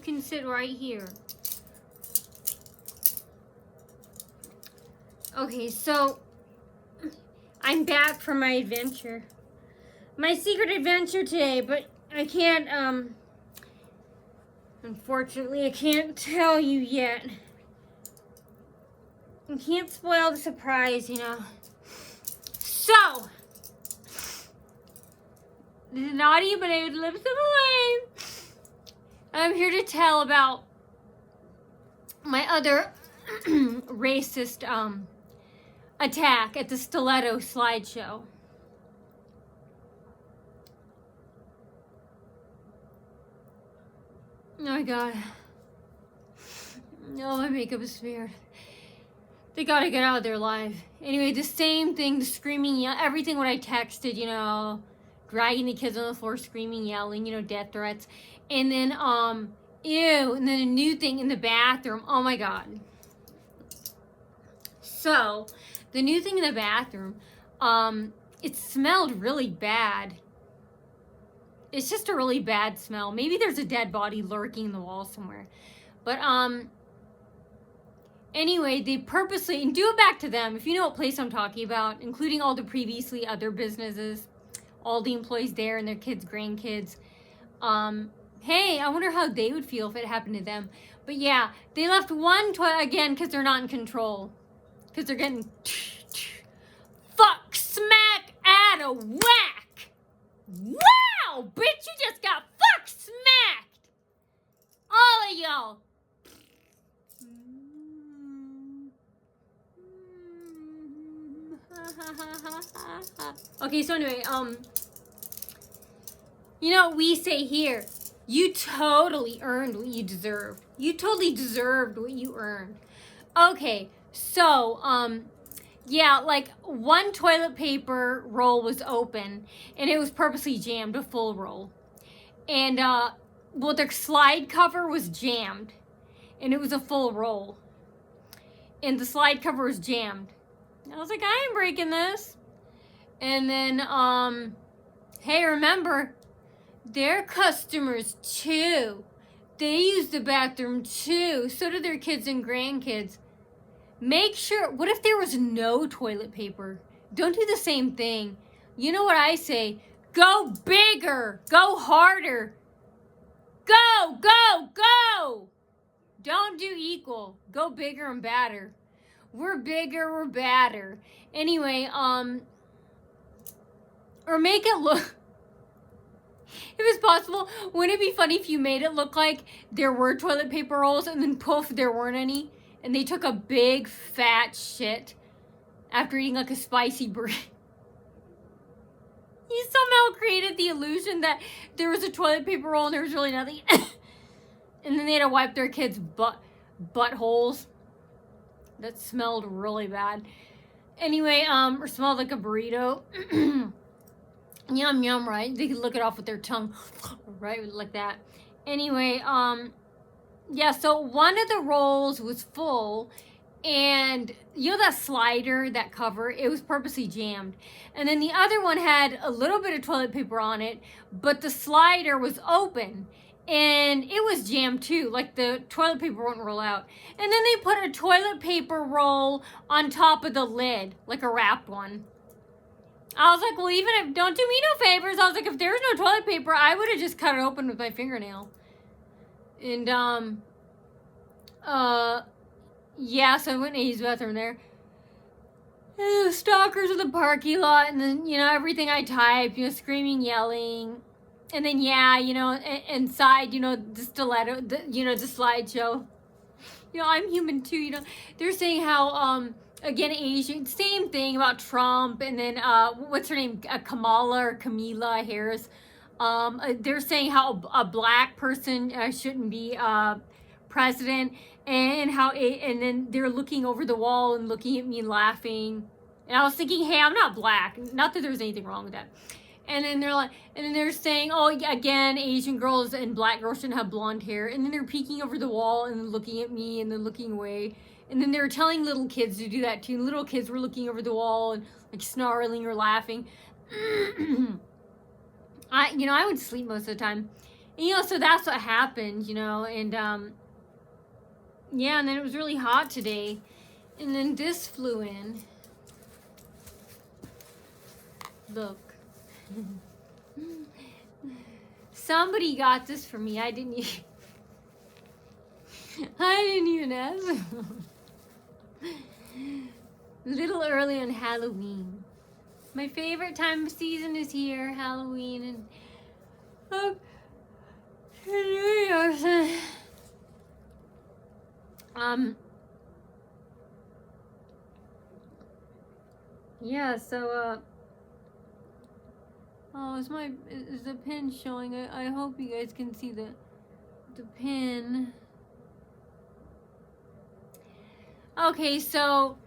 can sit right here. Okay, so I'm back from my adventure. My secret adventure today, but I can't, unfortunately, I can't tell you yet. I can't spoil the surprise, you know. So, this is naughty, but I would live some away. I'm here to tell about my other racist, attack at the Stiletto slideshow. Oh my god. Oh, my makeup is smeared. They gotta get out of their life. Anyway, the same thing, the screaming, everything what I texted, you know, dragging the kids on the floor, screaming, yelling, you know, death threats. And then, ew, and then a new thing in the bathroom. Oh my god. So, the new thing in the bathroom, it smelled really bad. It's just a really bad smell. Maybe there's a dead body lurking in the wall somewhere. But, anyway, they purposely, and do it back to them, if you know what place I'm talking about, including all the previously other businesses, all the employees there and their kids, grandkids. Hey, I wonder how they would feel if it happened to them. But yeah, they left one toilet, again, because they're not in control. Because they're getting fuck smack out of whack. Wow, bitch, you just got fuck smacked. All of y'all. Okay, so anyway, you know what we say here? You totally earned what you deserved. You totally deserved what you earned. Okay, so, yeah, like one toilet paper roll was open and it was purposely jammed, a full roll. And, well, the slide cover was jammed and it was a full roll. And the slide cover was jammed. I was like, I ain't breaking this. And then, hey, remember, they're customers too. They use the bathroom too. So do their kids and grandkids. Make sure, what if there was no toilet paper? Don't do the same thing. You know what I say? Go bigger. Go harder. Go, go, go. Don't do equal. Go bigger and badder. We're bigger, we're badder. Anyway, or make it look, if it's possible, wouldn't it be funny if you made it look like there were toilet paper rolls and then poof, there weren't any? And they took a big fat shit after eating like a spicy burrito. You somehow created the illusion that there was a toilet paper roll and there was really nothing. And then they had to wipe their kids' buttholes. That smelled really bad. Anyway, or smelled like a burrito. Yum, yum, right? They could lick it off with their tongue. Right, like that. Anyway, yeah, so one of the rolls was full. And, you know that slider, that cover? It was purposely jammed. And then the other one had a little bit of toilet paper on it. But the slider was open. And it was jammed too, like the toilet paper wouldn't roll out. And then they put a toilet paper roll on top of the lid, like a wrapped one. I was like, well, even if, don't do me no favors. I was like, if there's no toilet paper, I would have just cut it open with my fingernail. And, yeah, so I went to use the bathroom there. And the stalkers in the parking lot, and then, you know, everything I typed, you know, screaming, yelling. And then, yeah, you know, inside, you know, the Stiletto, you know, the slideshow. You know, I'm human too, you know. They're saying how, again, Asian, same thing about Trump. And then, what's her name? Kamala Harris. They're saying how a black person shouldn't be president. And how, and then they're looking over the wall and looking at me and laughing. And I was thinking, hey, I'm not black. Not that there's anything wrong with that. And then they're like, and then they're saying, oh, again, Asian girls and black girls shouldn't have blonde hair. And then they're peeking over the wall and looking at me and then looking away. And then they were telling little kids to do that too. And little kids were looking over the wall and like snarling or laughing. I would sleep most of the time. And, you know, so that's what happened, you know, and yeah, and then it was really hot today, and then this flew in. Look. Somebody got this for me. I didn't even ask. Little early on Halloween. My favorite time of season is here, Halloween, and New Year's. Yeah, so oh, is the pin showing? I hope you guys can see the pin. Okay, so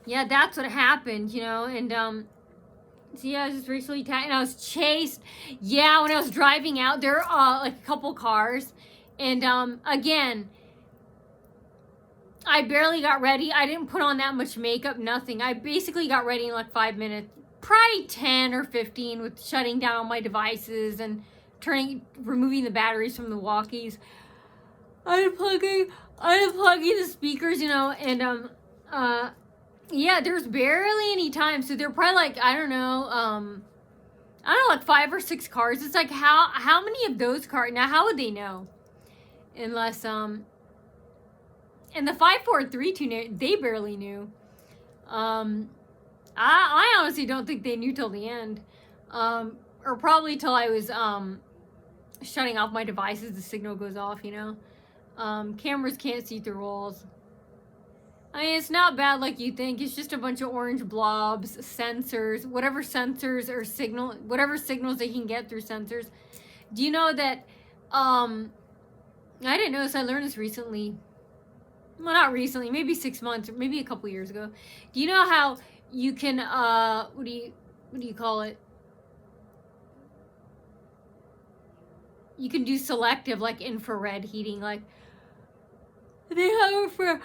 yeah, that's what happened, you know, and so yeah, I was just recently and I was chased. Yeah, when I was driving out there, like a couple cars, and again, I barely got ready. I didn't put on that much makeup, nothing. I basically got ready in like 5 minutes, probably 10 or 15, with shutting down all my devices and removing the batteries from the walkies, unplugging the speakers, you know, and yeah, there's barely any time. So they're probably like, I don't know, like 5 or 6 cars. It's like, how many of those cars, now how would they know? Unless, and the 5432, they barely knew. I honestly don't think they knew till the end. Or probably till I was, shutting off my devices, the signal goes off, you know. Cameras can't see through walls. I mean, it's not bad like you think. It's just a bunch of orange blobs, sensors, whatever signals they can get through sensors. Do you know that, I didn't know this, I learned this recently. Well, not recently, maybe 6 months, or maybe a couple years ago. Do you know how you can, what do you call it? You can do selective, like infrared heating, like they have it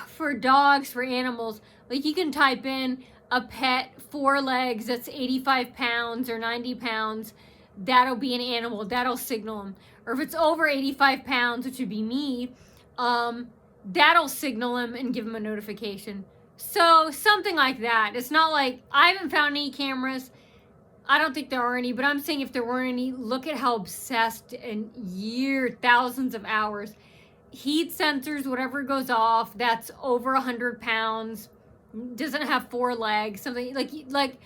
for dogs, for animals. Like you can type in a pet 4 legs that's 85 pounds or 90 pounds. That'll be an animal. That'll signal them. Or if it's over 85 pounds, which would be me, that'll signal them and give them a notification. So something like that. It's not like, I haven't found any cameras. I don't think there are any, but I'm saying if there weren't any, look at how obsessed and thousands of hours. Heat sensors, whatever goes off, that's over 100 pounds, doesn't have 4 legs, something like,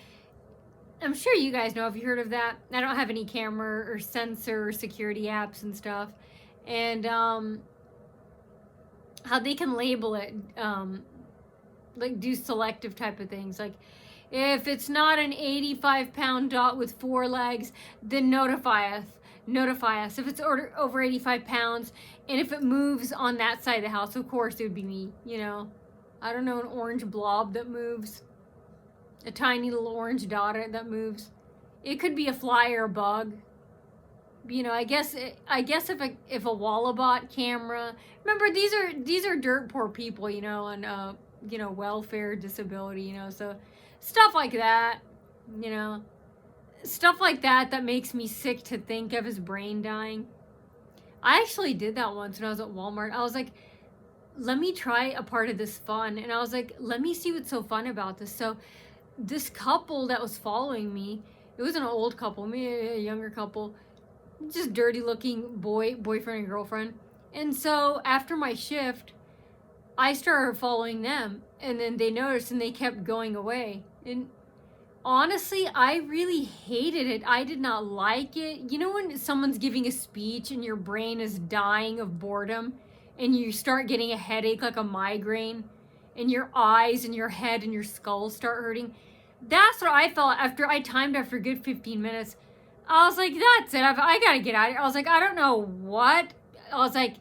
I'm sure you guys know, if you heard of that. I don't have any camera or sensor or security apps and stuff. And how they can label it, like do selective type of things. Like if it's not an 85-pound dot with 4 legs, then notify us. If it's over 85 pounds, and if it moves on that side of the house, of course it would be me, you know. I don't know, an orange blob that moves. A tiny little orange dot that moves. It could be a fly or a bug. You know, I guess if a Wallabot camera. Remember, these are dirt poor people, you know, and you know, welfare, disability, you know, so stuff like that, you know. Stuff like that makes me sick to think of, his brain dying. I actually did that once when I was at Walmart. I was like, let me try a part of this fun. And I was like, let me see what's so fun about this. So this couple that was following me, it was an old couple, maybe a younger couple, just dirty looking boyfriend and girlfriend. And so after my shift, I started following them, and then they noticed and they kept going away. And honestly, I really hated it. I did not like it. You know when someone's giving a speech and your brain is dying of boredom and you start getting a headache, like a migraine, and your eyes and your head and your skull start hurting? That's what I felt after a good 15 minutes. I was like, that's it. I gotta get out of here. I was like, I don't know what. I was like,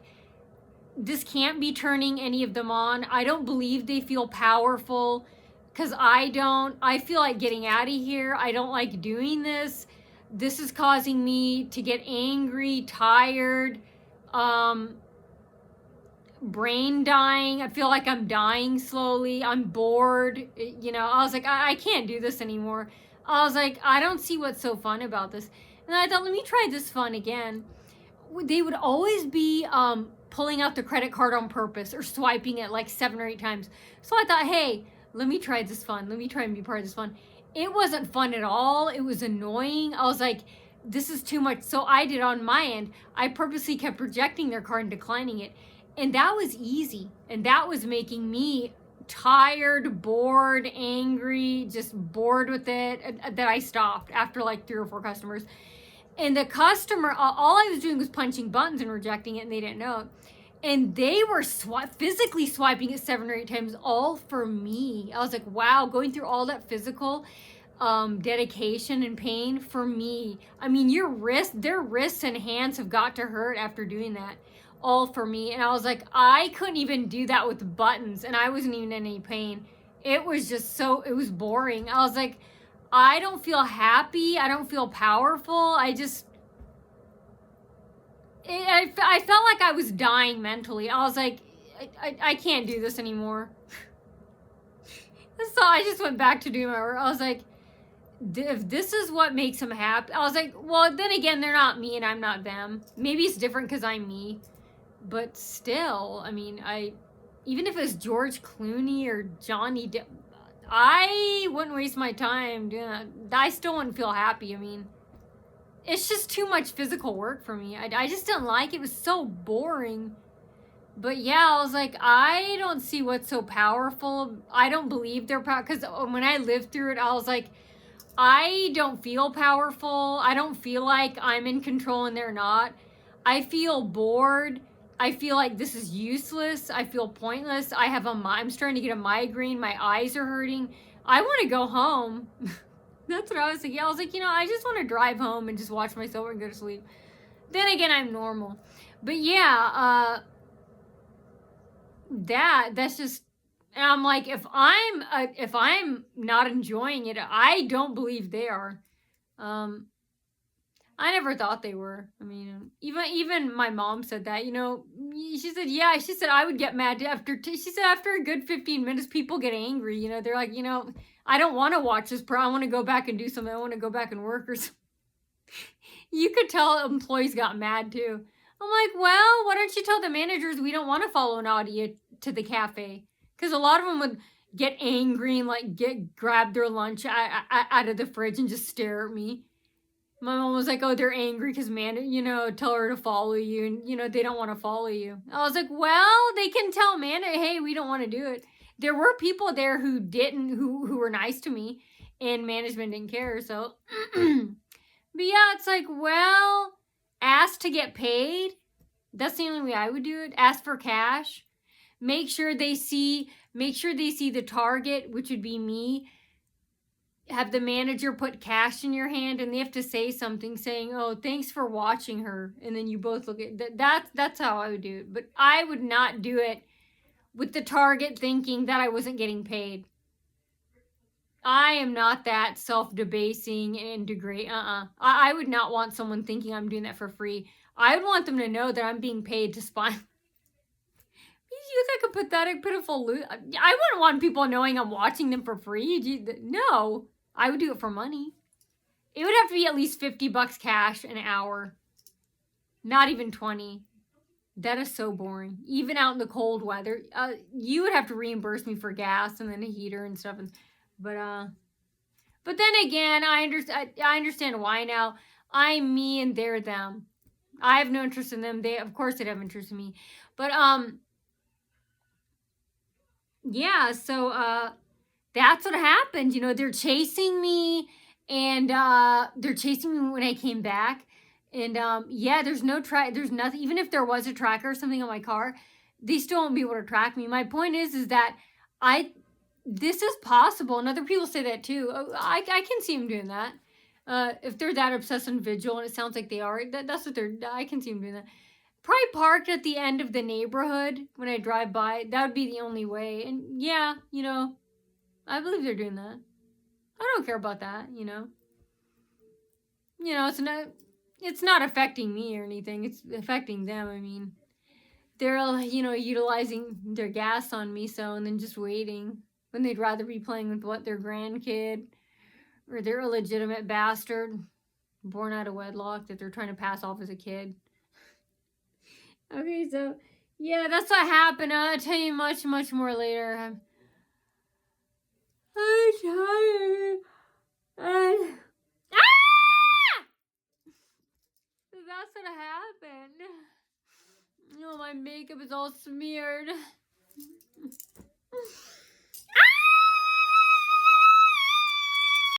this can't be turning any of them on. I don't believe they feel powerful. Because I don't. I feel like getting out of here. I don't like doing this. This is causing me to get angry, tired, brain dying. I feel like I'm dying slowly. I'm bored. You know, I was like, I can't do this anymore. I was like, I don't see what's so fun about this. And I thought, let me try this fun again. They would always be pulling out the credit card on purpose or swiping it like 7 or 8 times. So I thought, hey, let me try this fun. Let me try and be part of this fun. It wasn't fun at all. It was annoying. I was like, this is too much. So I did on my end. I purposely kept rejecting their card and declining it. And that was easy. And that was making me tired, bored, angry, just bored with it, that I stopped after like 3 or 4 customers. And the customer, all I was doing was punching buttons and rejecting it, and they didn't know it. And they were physically swiping it 7 or 8 times, all for me. I was like, wow, going through all that physical dedication and pain for me. I mean, their wrists and hands have got to hurt after doing that, all for me. And I was like, I couldn't even do that with buttons, and I wasn't even in any pain. It was just it was boring. I was like, I don't feel happy. I don't feel powerful. I felt like I was dying mentally. I was like, I can't do this anymore. So I just went back to doing my work. I was like, if this is what makes them happy, I was like, well, then again, they're not me and I'm not them. Maybe it's different because I'm me. But still, I mean, even if it's George Clooney or Johnny Depp, I wouldn't waste my time doing that. I still wouldn't feel happy. I mean, it's just too much physical work for me. I just didn't like it. It was so boring. But yeah, I was like, I don't see what's so powerful. I don't believe they're powerful. Because when I lived through it, I was like, I don't feel powerful. I don't feel like I'm in control and they're not. I feel bored. I feel like this is useless. I feel pointless. I'm starting to get a migraine. My eyes are hurting. I want to go home. That's what I was thinking. I was like, I just want to drive home and just watch myself and go to sleep. Then again, I'm normal. But yeah, that's just, and I'm like, if I'm not enjoying it, I don't believe they are. I never thought they were. I mean, even my mom said that, she said, yeah, she said, I would get mad she said, after a good 15 minutes, people get angry, they're like, I don't want to watch this, I want to go back and do something. I want to go back and work or something. You could tell employees got mad too. I'm like, well, why don't you tell the managers we don't want to follow Nadia to the cafe? Because a lot of them would get angry and like grab their lunch out of the fridge and just stare at me. My mom was like, oh, they're angry because, tell her to follow you. And, they don't want to follow you. I was like, well, they can tell Amanda, hey, we don't want to do it. There were people there who were nice to me. And management didn't care. So, but yeah, it's like, well, ask to get paid. That's the only way I would do it. Ask for cash. Make sure they see the target, which would be me. Have the manager put cash in your hand, and they have to say something saying, oh, thanks for watching her. And then you both look at that's how I would do it. But I would not do it with the target thinking that I wasn't getting paid. I am not that self-debasing and degrade. I would not want someone thinking I'm doing that for free. I would want them to know that I'm being paid to spy. You look like a pathetic, pitiful loser. I wouldn't want people knowing I'm watching them for free. No. I would do it for money. It would have to be at least $50 cash an hour. Not even 20. That is so boring. Even out in the cold weather. You would have to reimburse me for gas and then a heater and stuff. But then again, I understand why now. I'm me and they're them. I have no interest in them. Of course they'd have interest in me. But yeah, so that's what happened. They're chasing me, and they're chasing me when I came back. And yeah, there's nothing. Even if there was a tracker or something on my car, they still won't be able to track me. My point is that this is possible, and other people say that too. I can see them doing that. If they're that obsessed and vigilant, and it sounds like they are, that's what I can see them doing that. Probably parked at the end of the neighborhood when I drive by. That would be the only way. And yeah, I believe they're doing that. I don't care about that, it's not affecting me or anything. It's affecting them. I mean, they're, utilizing their gas on me, and then just waiting when they'd rather be playing with their grandkid or their illegitimate bastard. born out of wedlock that they're trying to pass off as a kid. Okay, so yeah, that's what happened. I'll tell you much more later. I'm tired. Ah! That's what happened. Oh, my makeup is all smeared.